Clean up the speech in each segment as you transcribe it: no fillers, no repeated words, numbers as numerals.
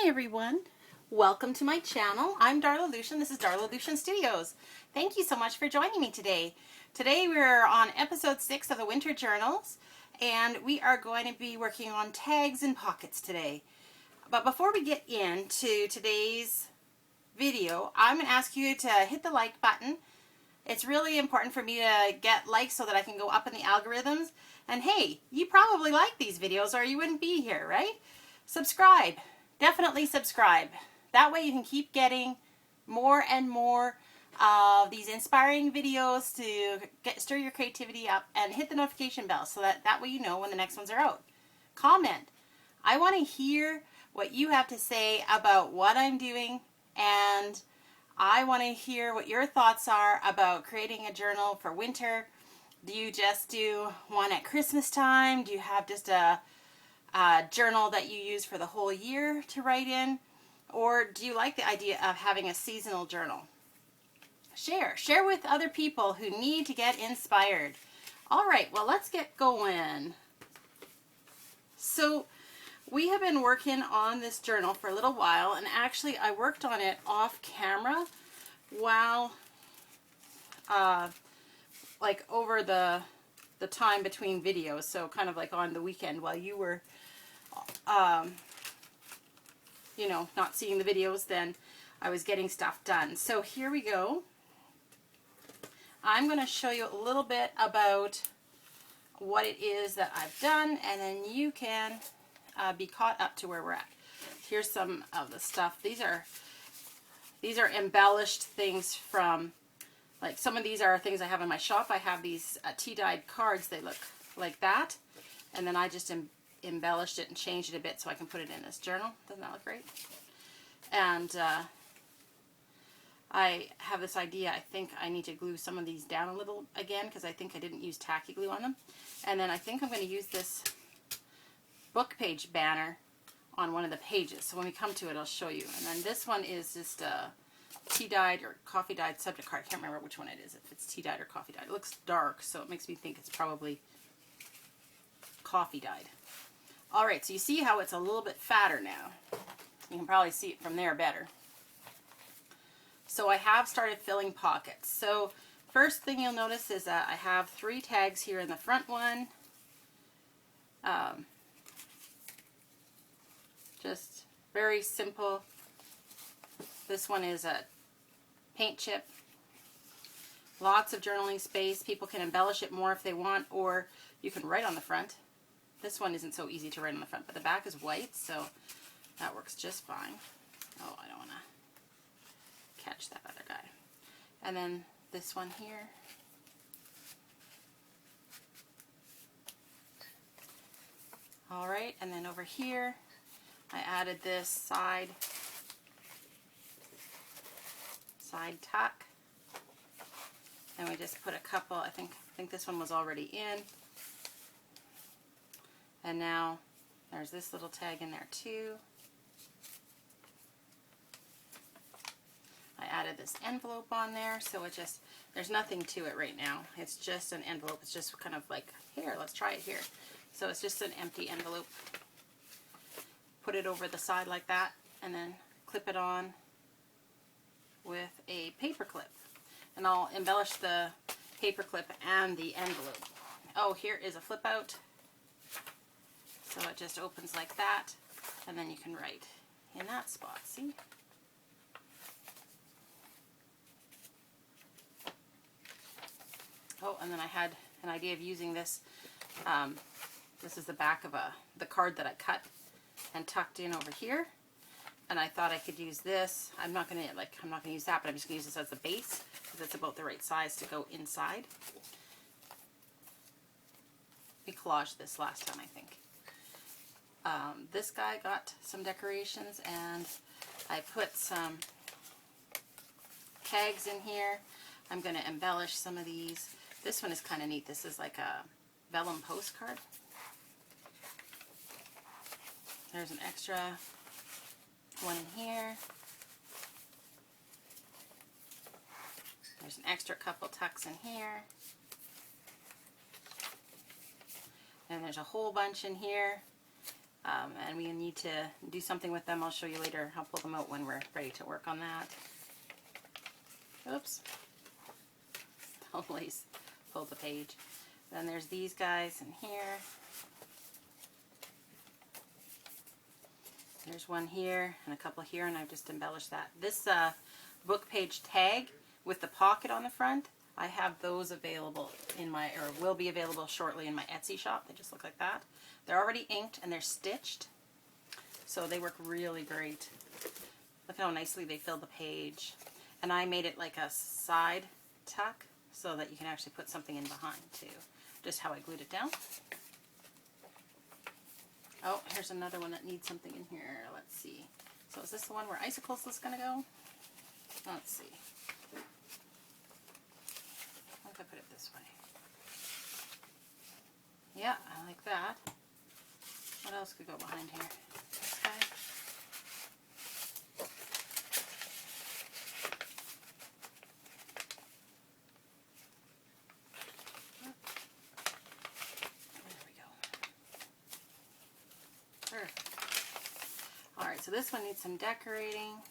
Hi everyone, welcome to my channel. I'm Darla Lucian. This is Darla Lucian Studios. Thank you so much for joining me today. Today we're on episode 6 of the Winter Journals and we are going to be working on tags and pockets today. But before we get into today's video, I'm going to ask you to hit the like button. It's really important for me to get likes so that I can go up in the algorithms. And hey, you probably like these videos or you wouldn't be here, right? Subscribe. Definitely subscribe. That way you can keep getting more and more of these inspiring videos to stir your creativity up, and hit the notification bell so that way you know when the next ones are out. Comment. I want to hear what you have to say about what I'm doing, and I want to hear what your thoughts are about creating a journal for winter. Do you just do one at Christmas time? Do you have just a journal that you use for the whole year to write in? Or do you like the idea of having a seasonal journal? Share with other people who need to get inspired. All right, well, let's get going. So we have been working on this journal for a little while, and actually I worked on it off camera while like over the time between videos, so kind of like on the weekend while you were you know, not seeing the videos, then I was getting stuff done. So here we go. I'm going to show you a little bit about what it is that I've done, and then you can be caught up to where we're at. Here's some of the stuff. These are embellished things from, like, some of these are things I have in my shop. I have these tea-dyed cards. They look like that, and then I just embellished it and changed it a bit so I can put it in this journal. Doesn't that look great? And I have this idea. I think I need to glue some of these down a little again because I think I didn't use tacky glue on them. And then I think I'm going to use this book page banner on one of the pages. So when we come to it, I'll show you. And then this one is just a tea-dyed or coffee-dyed subject card. I can't remember which one it is, if it's tea-dyed or coffee-dyed. It looks dark, so it makes me think it's probably coffee-dyed. All right, so you see how it's a little bit fatter now. You can probably see it from there better. So I have started filling pockets. So first thing you'll notice is that I have 3 tags here in the front one. Just very simple. This one is a paint chip. Lots of journaling space. People can embellish it more if they want, or you can write on the front. This one isn't so easy to write on the front, but the back is white, so that works just fine. Oh, I don't want to catch that other guy. And then this one here. All right, and then over here, I added this side tuck. And we just put a couple, I think this one was already in. And now there's this little tag in there too. I added this envelope on there, so it just, there's nothing to it right now. It's just an envelope. It's just kind of like, here, let's try it here. So it's just an empty envelope. Put it over the side like that, and then clip it on with a paper clip. And I'll embellish the paper clip and the envelope. Oh, here is a flip out. So it just opens like that, and then you can write in that spot, see? Oh, and then I had an idea of using this. This is the back of the card that I cut and tucked in over here. And I thought I could use this. I'm not gonna use that, but I'm just gonna use this as the base because it's about the right size to go inside. We collaged this last time, I think. This guy got some decorations, and I put some tags in here. I'm going to embellish some of these. This one is kind of neat. This is like a vellum postcard. There's an extra one in here. There's an extra couple tucks in here. And there's a whole bunch in here. And we need to do something with them. I'll show you later. I'll pull them out when we're ready to work on that. Oops. Always pull the page. Then there's these guys in here. There's one here and a couple here, and I've just embellished that. This book page tag with the pocket on the front, I have those available in my, or will be available shortly in my Etsy shop. They just look like that. They're already inked and they're stitched, so they work really great. Look how nicely they fill the page. And I made it like a side tuck so that you can actually put something in behind too. Just how I glued it down. Oh, here's another one that needs something in here. Let's see. So is this the one where icicles is going to go? Let's see. What if I put it this way? Yeah, I like that. What else could go behind here? This guy? There we go. Perfect. Alright, so this one needs some decorating.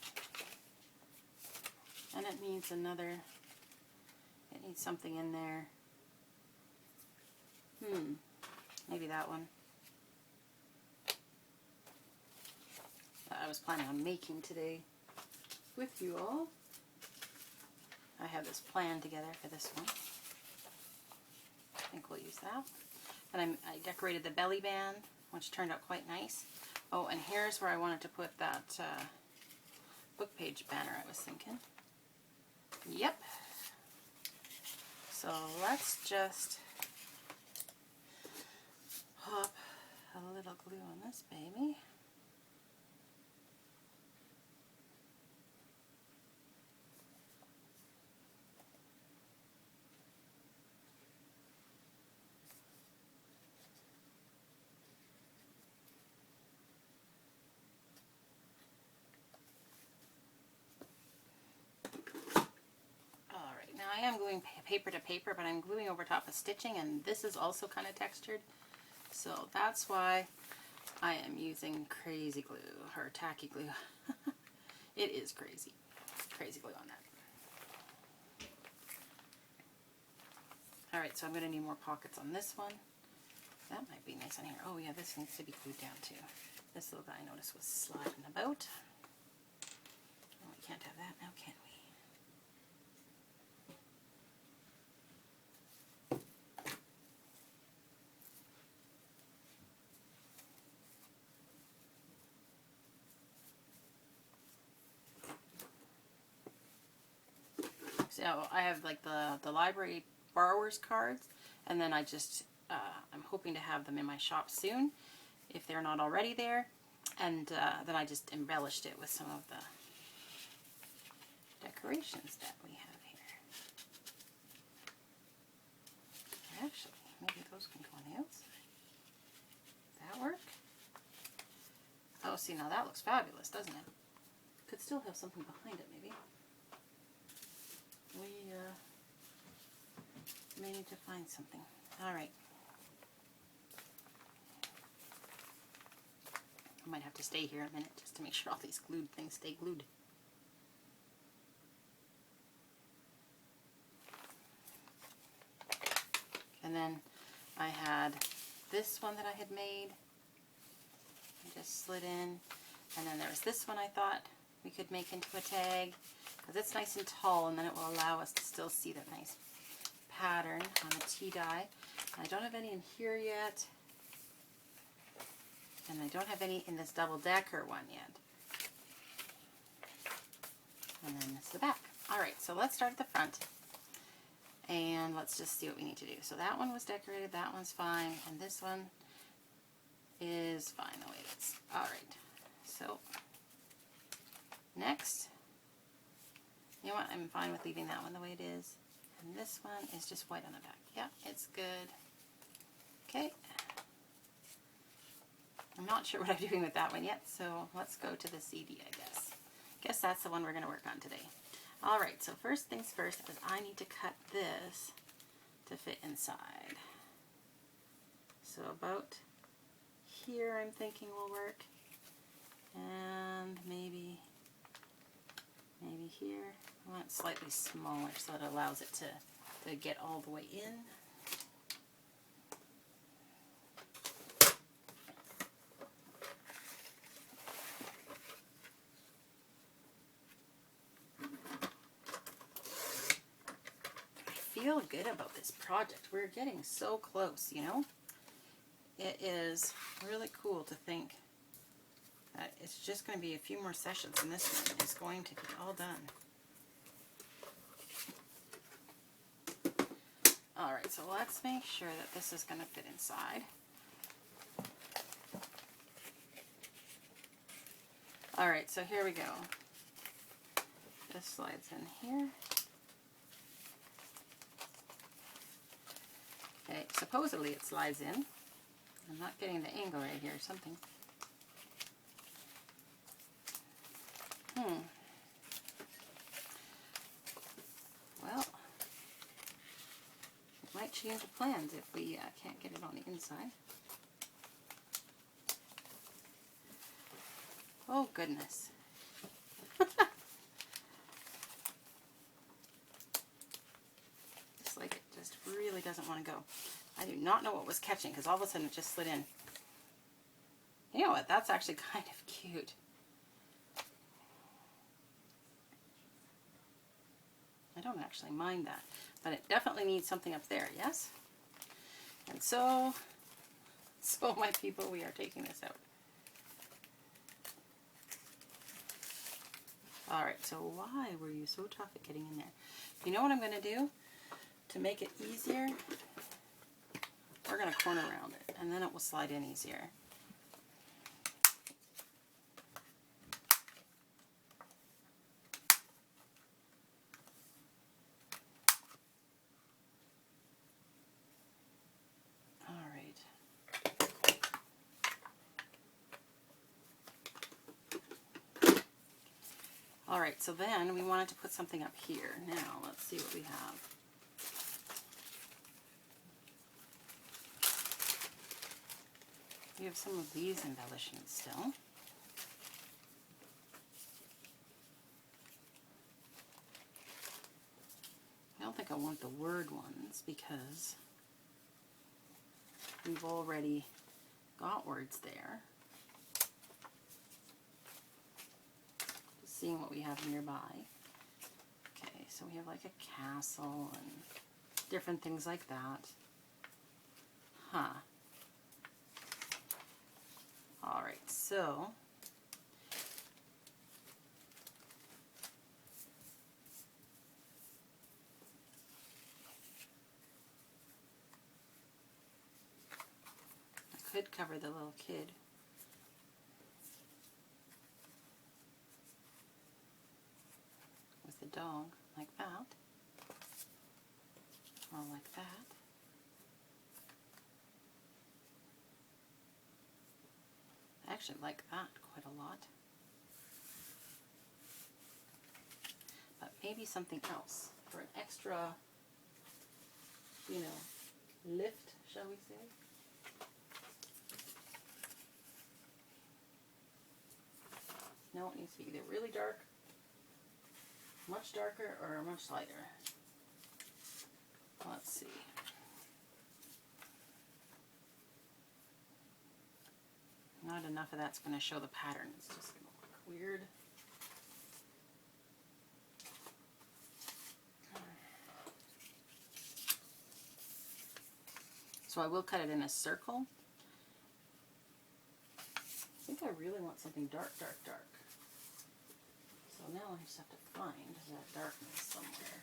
And it needs another, it needs something in there. Maybe that one. I was planning on making today with you all. I have this plan together for this one. I think we'll use that. And I decorated the belly band, which turned out quite nice. Oh, and here's where I wanted to put that book page banner I was thinking. Yep. So let's just pop a little glue on this baby. I am gluing paper to paper, but I'm gluing over top of stitching, and this is also kind of textured. So that's why I am using crazy glue, or tacky glue. It is crazy. Crazy glue on that. Alright, so I'm going to need more pockets on this one. That might be nice on here. Oh yeah, this needs to be glued down too. This little guy I noticed was sliding about. Oh, we can't have that now, can we? So I have like the library borrowers cards, and then I just, I'm hoping to have them in my shop soon, if they're not already there, and then I just embellished it with some of the decorations that we have here. Actually, maybe those can go on the outside. Does that work? Oh, see, now that looks fabulous, doesn't it? Could still have something behind it, maybe. We may need to find something. Alright. I might have to stay here a minute just to make sure all these glued things stay glued. And then I had this one that I had made. I just slid in. And then there was this one I thought we could make into a tag, because it's nice and tall, and then it will allow us to still see that nice pattern on the tea dye. I don't have any in here yet, and I don't have any in this double-decker one yet. And then this is the back. Alright, so let's start at the front, and let's just see what we need to do. So that one was decorated, that one's fine, and this one is fine the way it is. Alright, so next, you know what, I'm fine with leaving that one the way it is. And this one is just white on the back. Yeah, it's good. Okay. I'm not sure what I'm doing with that one yet, so let's go to the CD, I guess. Guess that's the one we're going to work on today. Alright, so first things first is I need to cut this to fit inside. So about here I'm thinking will work. And maybe here. I want it slightly smaller so it allows it to get all the way in. I feel good about this project. We're getting so close, you know? It is really cool to think that it's just going to be a few more sessions and this one is going to be all done. Alright, so let's make sure that this is going to fit inside. Alright, so here we go. This slides in here. Okay, supposedly it slides in. I'm not getting the angle right here or something. Well, it might change the plans if we can't get it on the inside. Oh, goodness. It's like it just really doesn't want to go. I do not know what was catching because all of a sudden it just slid in. You know what? That's actually kind of cute. I don't actually mind that, but it definitely needs something up there, yes? And so my people, we are taking this out. Alright, so why were you so tough at getting in there? You know what I'm going to do? To make it easier, we're going to corner around it, and then it will slide in easier. Alright, so then we wanted to put something up here. Now, let's see what we have. We have some of these embellishments still. I don't think I want the word ones because we've already got words there. Just seeing what we have nearby. Okay, so we have like a castle and different things like that. Huh. Alright, so I could cover the little kid. With the dog, like that. Or like that. I actually like that quite a lot. But maybe something else for an extra, you know, lift, shall we say. No, it needs to be either really dark, much darker, or much lighter. Let's see. Not enough of that's going to show the pattern. It's just going to look weird. So I will cut it in a circle. I think I really want something dark, dark, dark. So now I just have to find that darkness somewhere.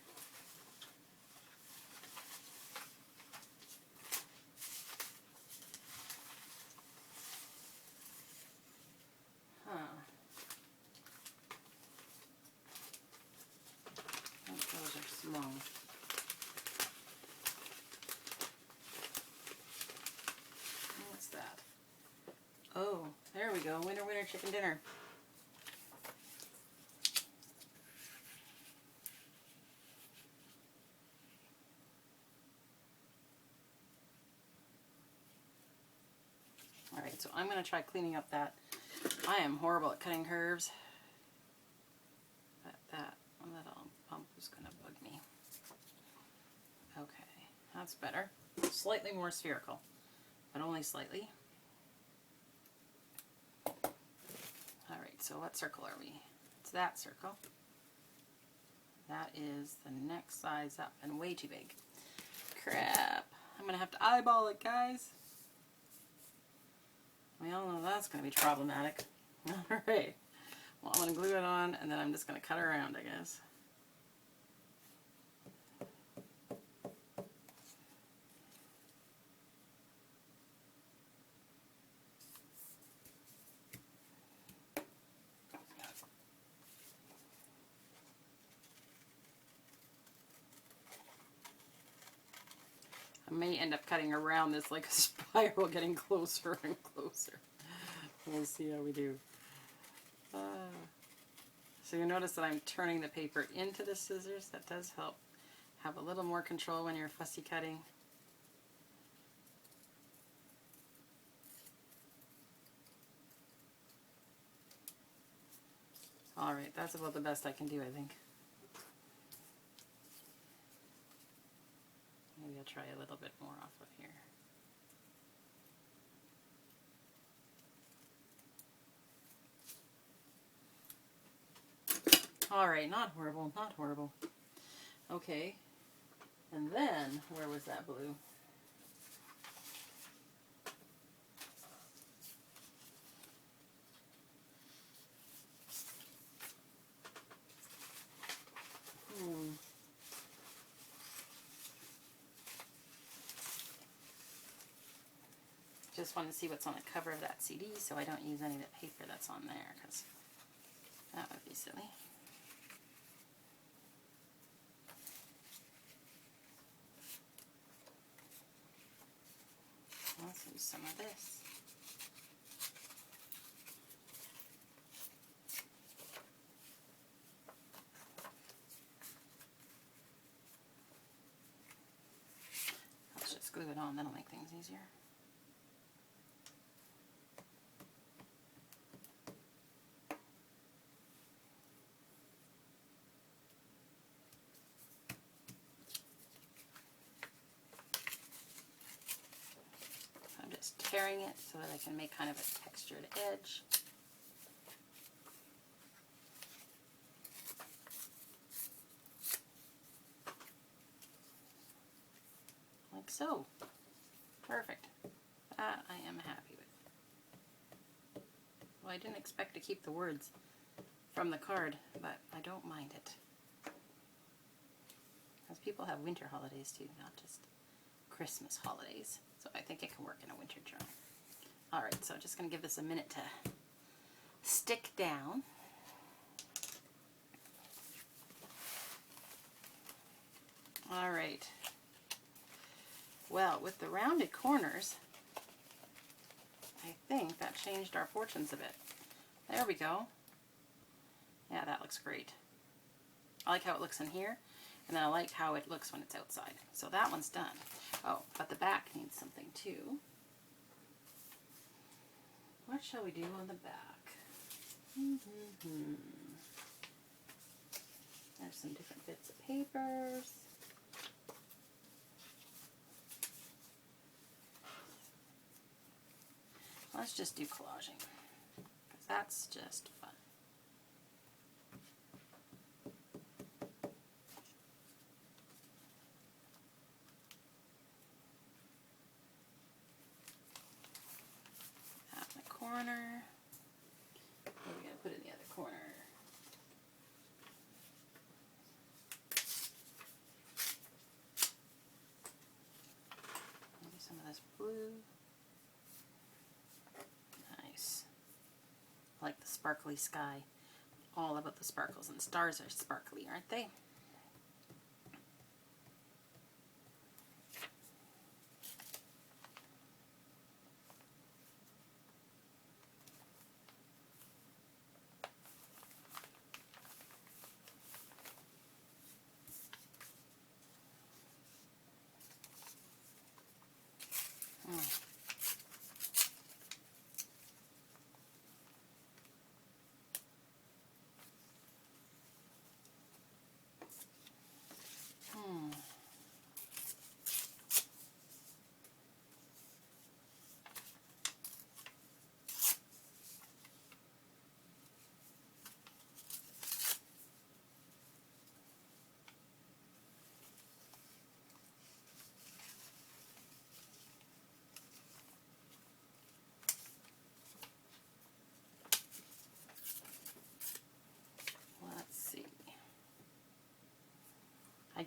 Those are small. What's that? Oh, there we go. Winner, winner, chicken dinner. Alright, so I'm going to try cleaning up that. I am horrible at cutting curves. But that little bump is going to bug me. Okay, that's better. Slightly more spherical, but only slightly. Alright, so what circle are we? It's that circle. That is the next size up and way too big. Crap. I'm going to have to eyeball it, guys. We all know that's going to be problematic. Alright. Well, I'm going to glue it on and then I'm just going to cut around, I guess. I may end up cutting around this like a spiral, getting closer and closer. We'll see how we do. So you notice that I'm turning the paper into the scissors. That does help have a little more control when you're fussy cutting. Alright, that's about the best I can do, I think. Maybe I'll try a little bit more off of here. Alright, not horrible, not horrible. Okay, and then, where was that blue? Just want to see what's on the cover of that CD so I don't use any of the paper that's on there, because that would be silly. Let's use some of this. Let's just glue it on, that'll make things easier. Tearing it so that I can make kind of a textured edge. Like so. Perfect. That I am happy with. Well, I didn't expect to keep the words from the card, but I don't mind it. Because people have winter holidays too, not just Christmas holidays. So I think it can work in a winter journal. Alright, so I'm just going to give this a minute to stick down. Alright. Well, with the rounded corners, I think that changed our fortunes a bit. There we go. Yeah, that looks great. I like how it looks in here, and then I like how it looks when it's outside. So that one's done. Oh, but the back needs something too. What shall we do on the back? There's some different bits of papers. Let's just do collaging, because that's just fun. Corner. What are we going to put in the other corner? Maybe some of this blue. Nice. I like the sparkly sky. All about the sparkles, and stars are sparkly, aren't they?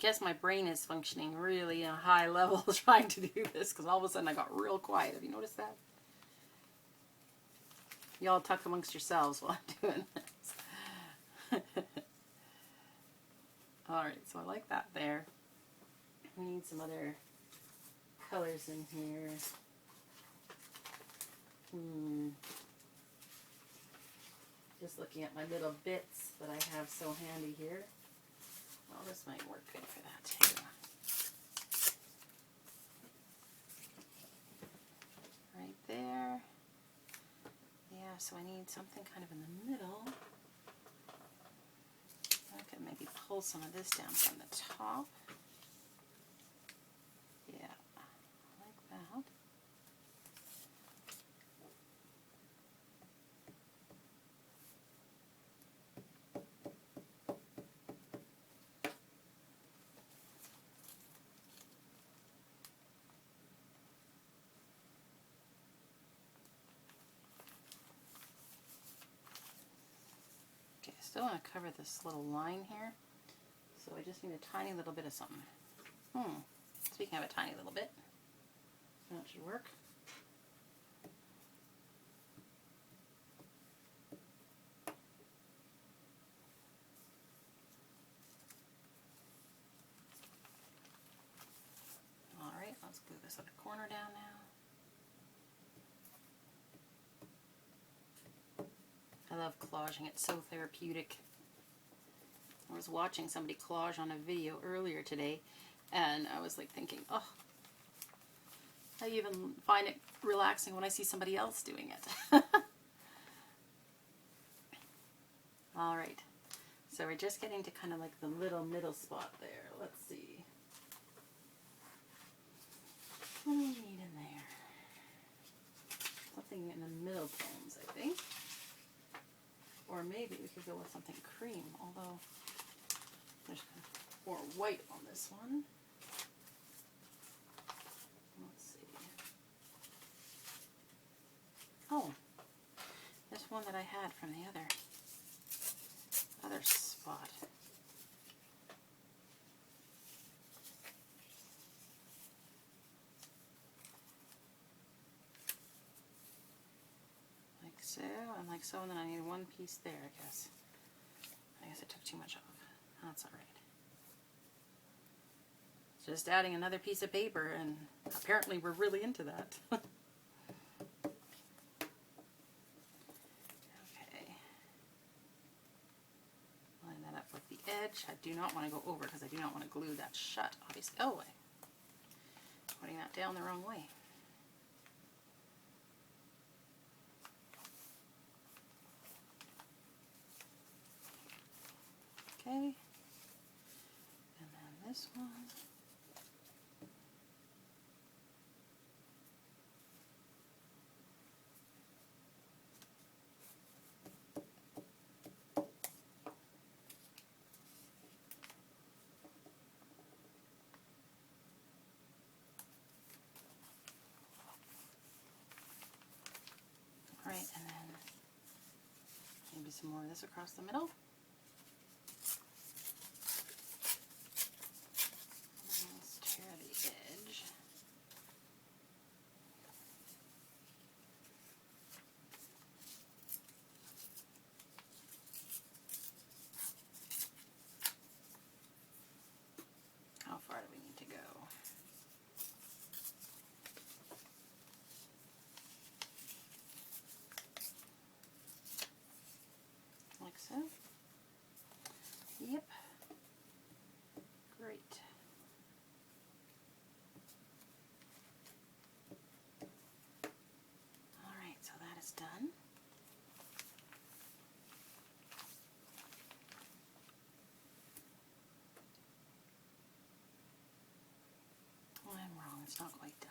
guess my brain is functioning really a high level trying to do this, because all of a sudden I got real quiet. Have you noticed that? Y'all talk amongst yourselves while I'm doing this. Alright, so I like that there. We need some other colors in here. Just looking at my little bits that I have so handy here. Well, this might work good for that too. Right there. Yeah, so I need something kind of in the middle. I could maybe pull some of this down from the top. Yeah, like that. Okay, I still want to cover this little line here, so I just need a tiny little bit of something. Speaking of a tiny little bit, that should work. Alright, let's glue this other corner down now. I love collaging, it's so therapeutic. I was watching somebody collage on a video earlier today, and I was like thinking, oh, I even find it relaxing when I see somebody else doing it. Alright, so we're just getting to kind of like the little middle spot there. Let's see. What do we need in there? Something in the middle tones, I think. Or maybe we could go with something cream, although there's more white on this one. Let's see. Oh, there's one that I had from the other spot. Like so, and like so, and then I need one piece there, I guess. I guess I took too much off. That's alright. Just adding another piece of paper, and apparently we're really into that. Okay. Line that up with the edge. I do not want to go over because I do not want to glue that shut, obviously. Oh, I'm putting that down the wrong way. Okay. And then this one. Alright, and then maybe some more of this across the middle. Let's tear the edge. How far do we need to go? Like so. Yep. Great. Alright, so that is done. Oh, I'm wrong, it's not quite done.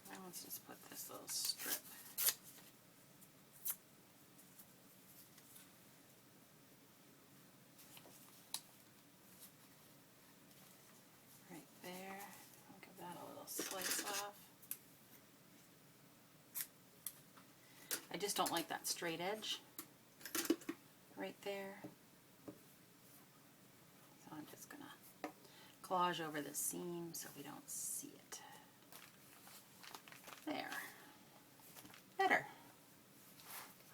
Now let's just put this little strip. Right there. I'll give that a little slice off. I just don't like that straight edge right there. So I'm just going to collage over the seam so we don't see it. There. Better.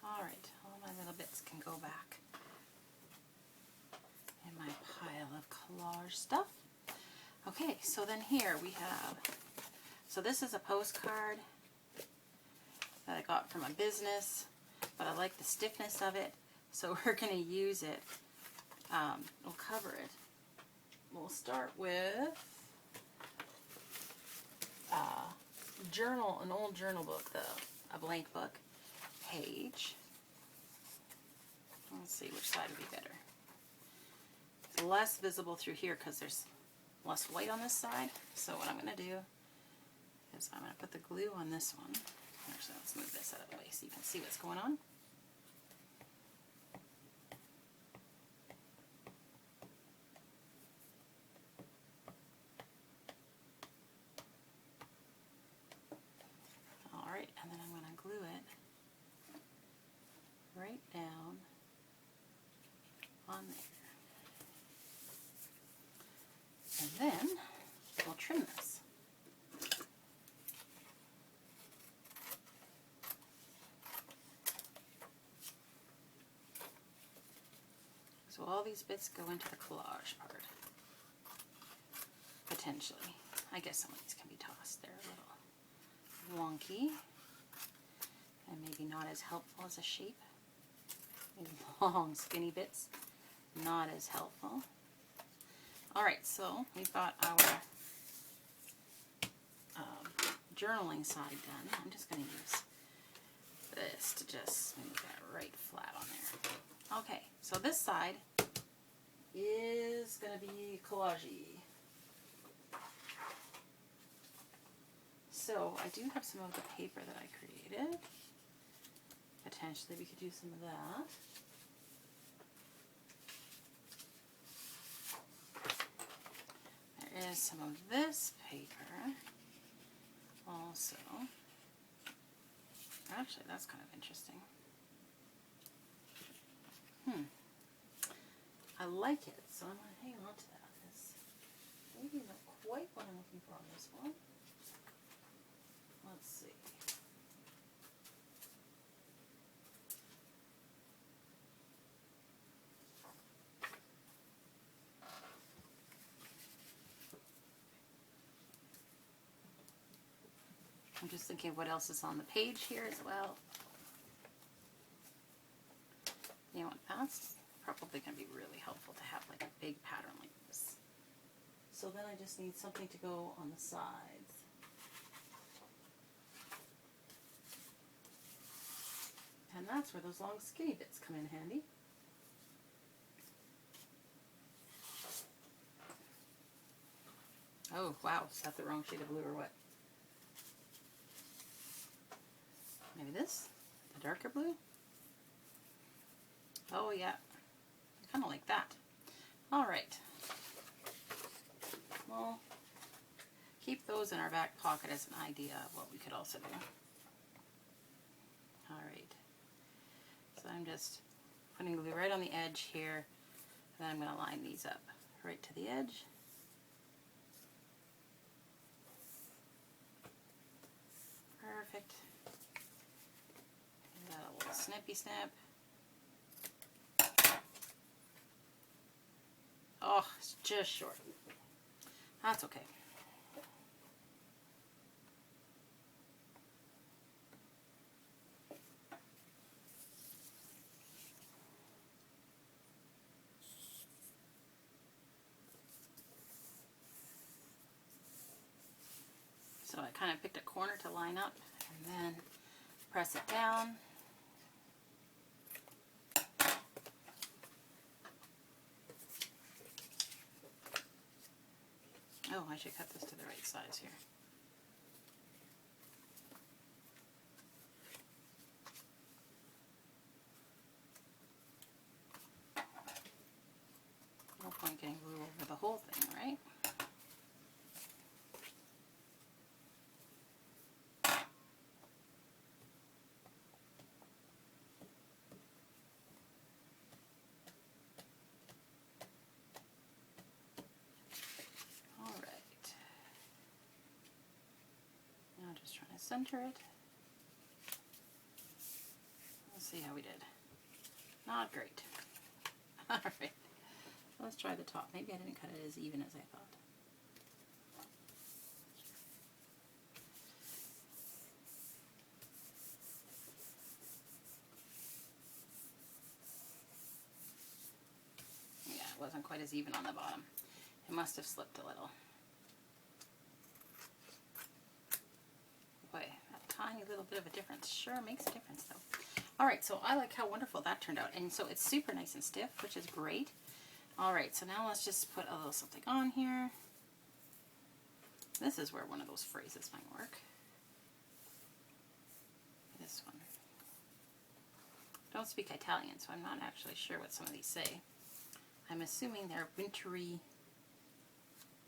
Alright, all my little bits can go back in my pile of collage stuff. Okay, so then here we have, so this is a postcard that I got from a business, but I like the stiffness of it, so we're going to use it. We'll cover it. We'll start with journal, an old journal book, a blank book, page. Let's see which side would be better. It's less visible through here because there's less white on this side. So what I'm going to do is I'm going to put the glue on this one. Actually, let's move this out of the way so you can see what's going on. Alright, and then I'm going to glue it right down on there. And then we'll trim this. So all these bits go into the collage part. Potentially. I guess some of these can be tossed. They're a little wonky and maybe not as helpful as a shape. These long skinny bits, not as helpful. Alright, so we've got our journaling side done. I'm just going to use this to just smooth that right flat on there. Okay, so this side is going to be collage-y. So I do have some of the paper that I created. Potentially we could do some of that. There is some of this paper also. Actually, that's kind of interesting. I like it, so I'm going to hang on to that. It's maybe not quite what I'm looking for on this one. Let's see. I'm just thinking of what else is on the page here as well. You know what, that's probably going to be really helpful to have like a big pattern like this. So then I just need something to go on the sides. And that's where those long skinny bits come in handy. Oh wow, is that the wrong shade of blue or what? Maybe this? The darker blue? Oh yeah, kind of like that. Alright. Well, keep those in our back pocket as an idea of what we could also do. Alright. So I'm just putting glue right on the edge here, and then I'm going to line these up right to the edge. Perfect. Give that a little snippy snip. Oh, it's just short. That's okay. So I kind of picked a corner to line up and then press it down. Oh, I should cut this to the right size here. No point getting glue over the whole thing, right? Just trying to center it. Let's see how we did. Not great. All right. Let's try the top. Maybe I didn't cut it as even as I thought. Yeah, it wasn't quite as even on the bottom. It must have slipped a little. Boy, a tiny little bit of a difference. Sure makes a difference though. Alright, so I like how wonderful that turned out. And so it's super nice and stiff, which is great. Alright, so now let's just put a little something on here. This is where one of those phrases might work. This one. I don't speak Italian, so I'm not actually sure what some of these say. I'm assuming they're wintry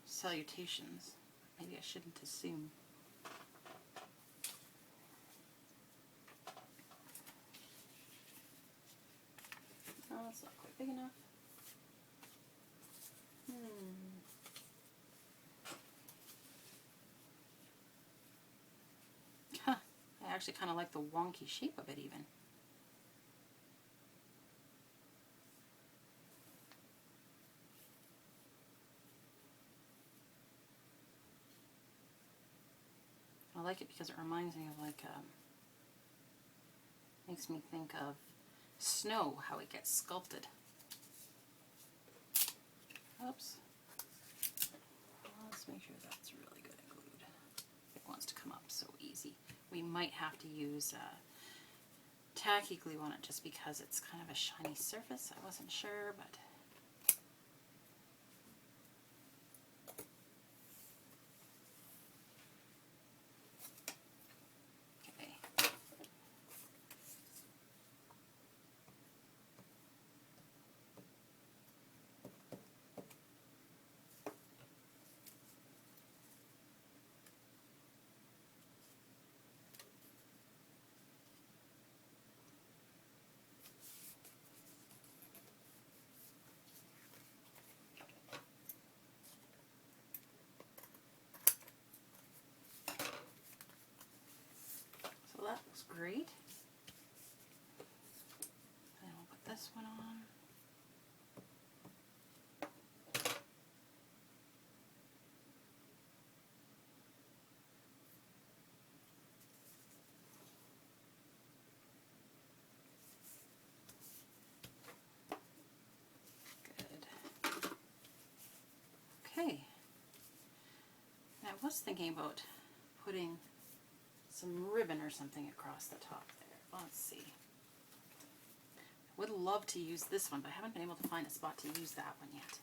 salutations. Maybe I shouldn't assume. Oh, it's not quite big enough. Huh. I actually kind of like the wonky shape of it even. I like it because it reminds me of like, makes me think of snow, how it gets sculpted. Oops. Let's make sure that's really good and glued. It wants to come up so easy. We might have to use tacky glue on it just because it's kind of a shiny surface. I wasn't sure, but okay. So that looks great. And we'll put this one on. Okay. Now I was thinking about putting some ribbon or something across the top there. Let's see. I would love to use this one, but I haven't been able to find a spot to use that one yet.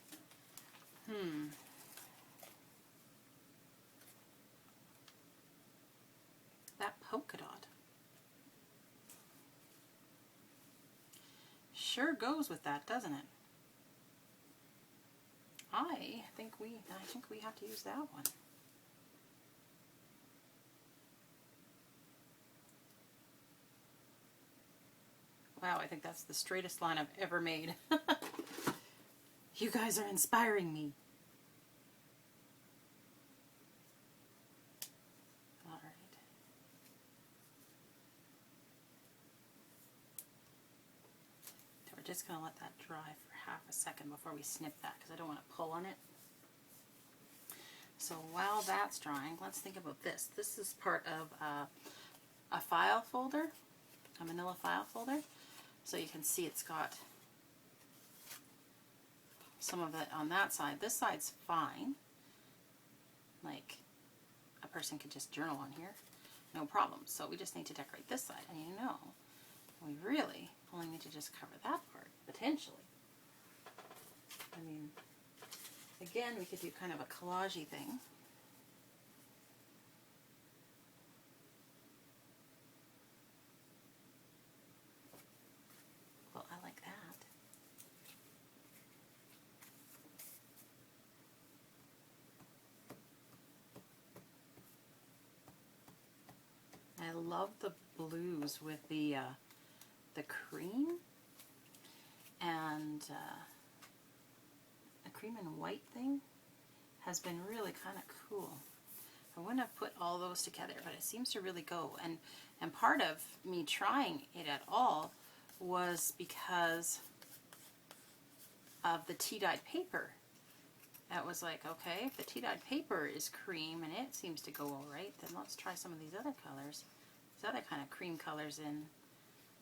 That polka dot sure goes with that, doesn't it? I think we have to use that one. Wow, I think that's the straightest line I've ever made. You guys are inspiring me. All right. So we're just going to let that dry for half a second before we snip that because I don't want to pull on it. So while that's drying, let's think about this. This is part of a file folder, a manila file folder. So you can see it's got some of it on that side. This side's fine. Like a person could just journal on here. No problem. So we just need to decorate this side. And you know, we really only need to just cover that part, potentially. I mean, again, we could do kind of a collage-y thing. Well, I like that. I love the blues with the cream and a cream and white thing has been really kind of cool. I wouldn't have put all those together, but it seems to really go. And part of me trying it at all was because of the tea-dyed paper. That was like, okay, if the tea-dyed paper is cream and it seems to go all right, then let's try some of these other colors. These other kind of cream colors in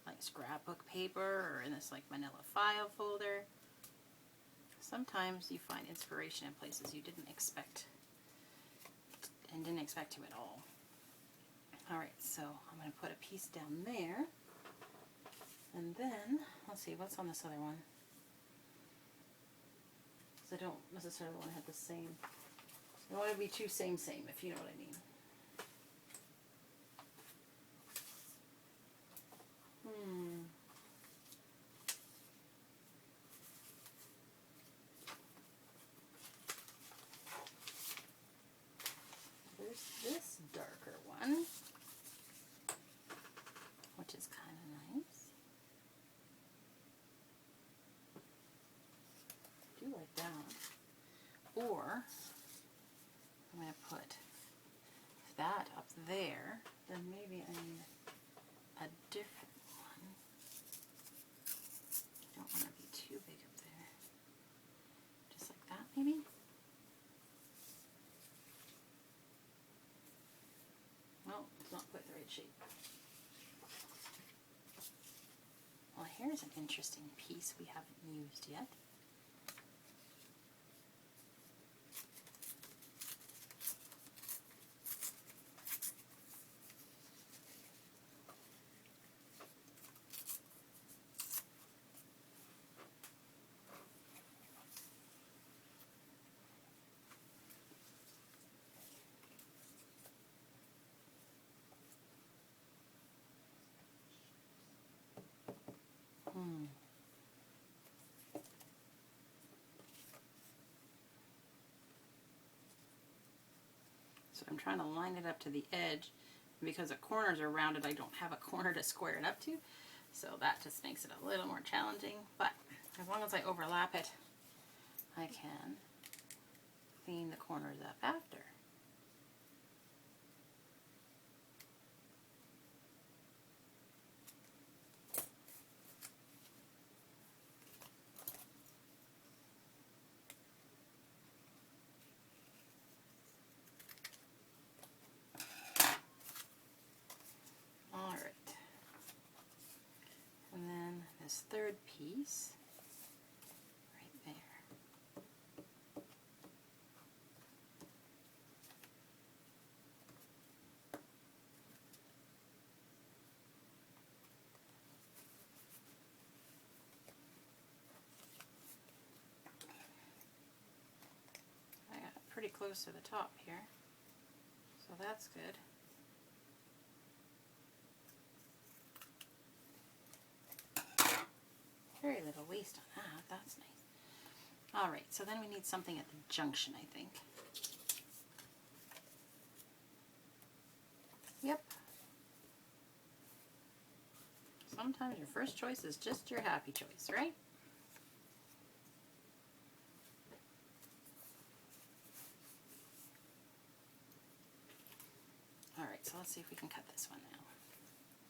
like scrapbook paper or in this like manila file folder. Sometimes you find inspiration in places you didn't expect and didn't expect to at all. Alright, so I'm going to put a piece down there. And then, let's see, what's on this other one? Because I don't necessarily want to have the same. I don't want to be too same, if you know what I mean. There's this darker one, which is kind of nice. I do like that. Or, I'm going to put that up there, then maybe I need a different one. I don't want to be too big up there. Just like that, maybe? Well, it's not quite the right shape. Well, here's an interesting piece we haven't used yet. So I'm trying to line it up to the edge. Because the corners are rounded, I don't have a corner to square it up to. So that just makes it a little more challenging. But as long as I overlap it, I can clean the corners up after. This third piece right there. I got it pretty close to the top here, so that's good. Very little waste on that, that's nice. Alright, so then we need something at the junction, I think. Yep. Sometimes your first choice is just your happy choice, right? Alright, so let's see if we can cut this one now.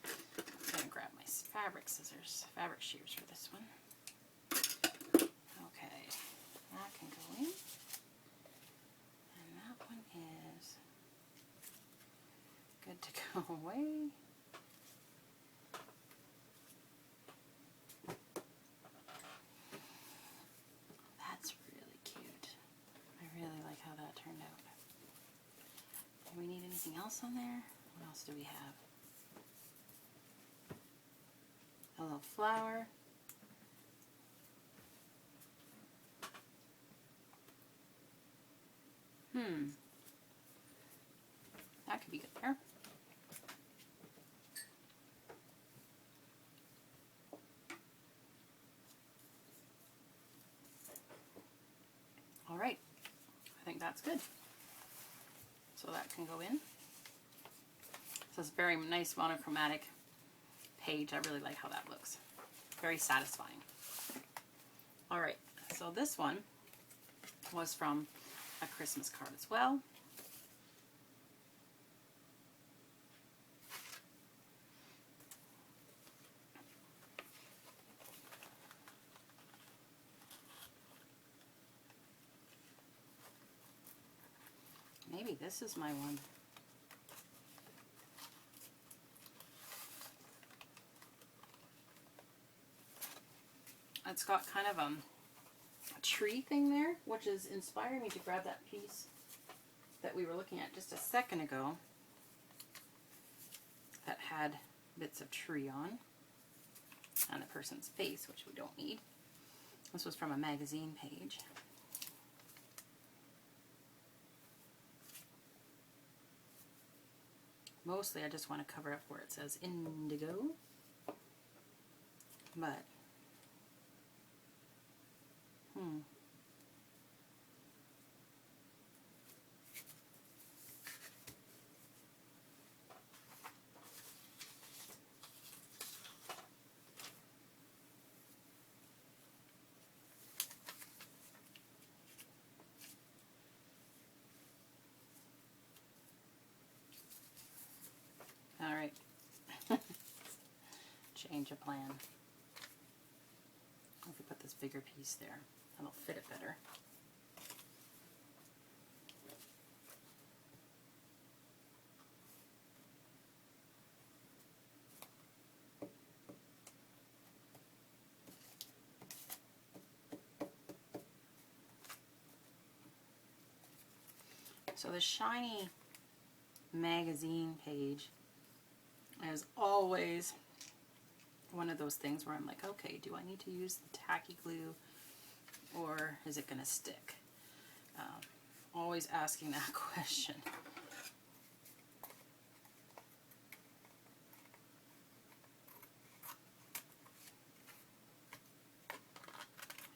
I'm going to grab my fabric scissors, fabric shears for this one. Okay, that can go in. And that one is good to go away. That's really cute. I really like how that turned out. Do we need anything else on there? What else do we have? A little flower. That could be good there. All right, I think that's good. So that can go in. So it's a very nice monochromatic page. I really like how that looks. Very satisfying. All right, so this one was from a Christmas card as well. Maybe this is my one. It's got kind of a tree thing there, which is inspiring me to grab that piece that we were looking at just a second ago that had bits of tree on and the person's face, which we don't need. This was from a magazine page. Mostly I just want to cover up where it says indigo, but all right. Change of plan. If we put this bigger piece there, that'll fit it better. So the shiny magazine page is always one of those things where I'm like, okay, do I need to use the tacky glue or is it going to stick? Always asking that question.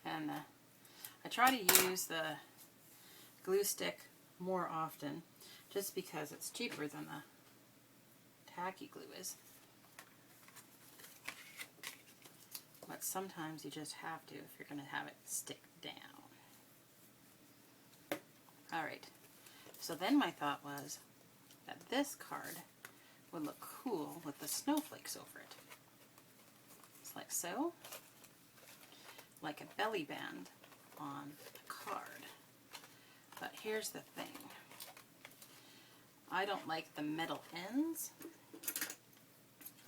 And I try to use the glue stick more often just because it's cheaper than the tacky glue is. But sometimes you just have to if you're going to have it stick down. Alright, so then my thought was that this card would look cool with the snowflakes over it. It's like so, like a belly band on a card. But here's the thing. I don't like the metal ends,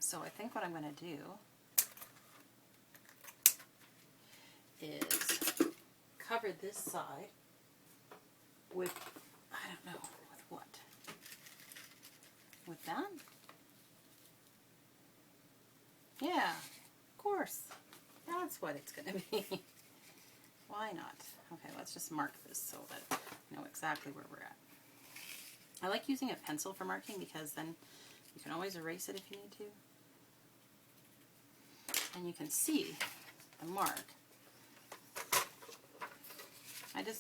so I think what I'm going to do is cover this side with, I don't know, with what? With that? Yeah, of course. That's what it's going to be. Why not? Okay, let's just mark this so that I know exactly where we're at. I like using a pencil for marking because then you can always erase it if you need to. And you can see the mark.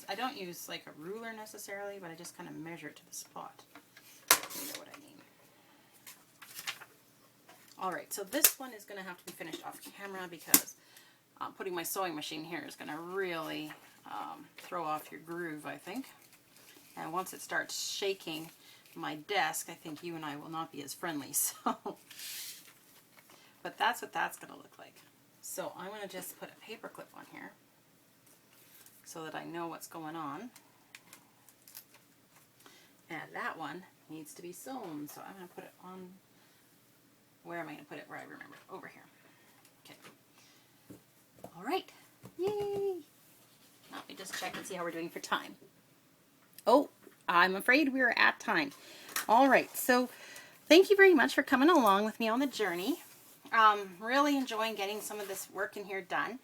I don't use like a ruler necessarily, but I just kind of measure it to the spot. You know what I mean. Alright, so this one is going to have to be finished off camera because putting my sewing machine here is going to really throw off your groove, I think. And once it starts shaking my desk, I think you and I will not be as friendly. So, but that's what that's going to look like. So I'm going to just put a paper clip on here so that I know what's going on. And that one needs to be sewn, so I'm going to put it on, where am I going to put it, where I remember, over here. Okay. Alright, yay! Let me just check and see how we're doing for time. Oh, I'm afraid we're at time. Alright, so thank you very much for coming along with me on the journey. Really enjoying getting some of this work in here done.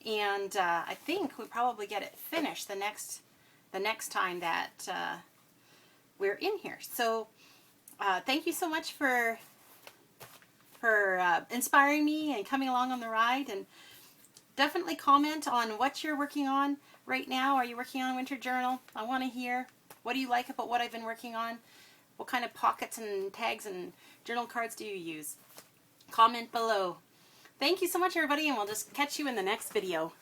And I think we'll probably get it finished the next time that we're in here. So thank you so much for inspiring me and coming along on the ride. And definitely comment on what you're working on right now. Are you working on a winter journal? I want to hear. What do you like about what I've been working on? What kind of pockets and tags and journal cards do you use? Comment below. Thank you so much, everybody, and we'll just catch you in the next video.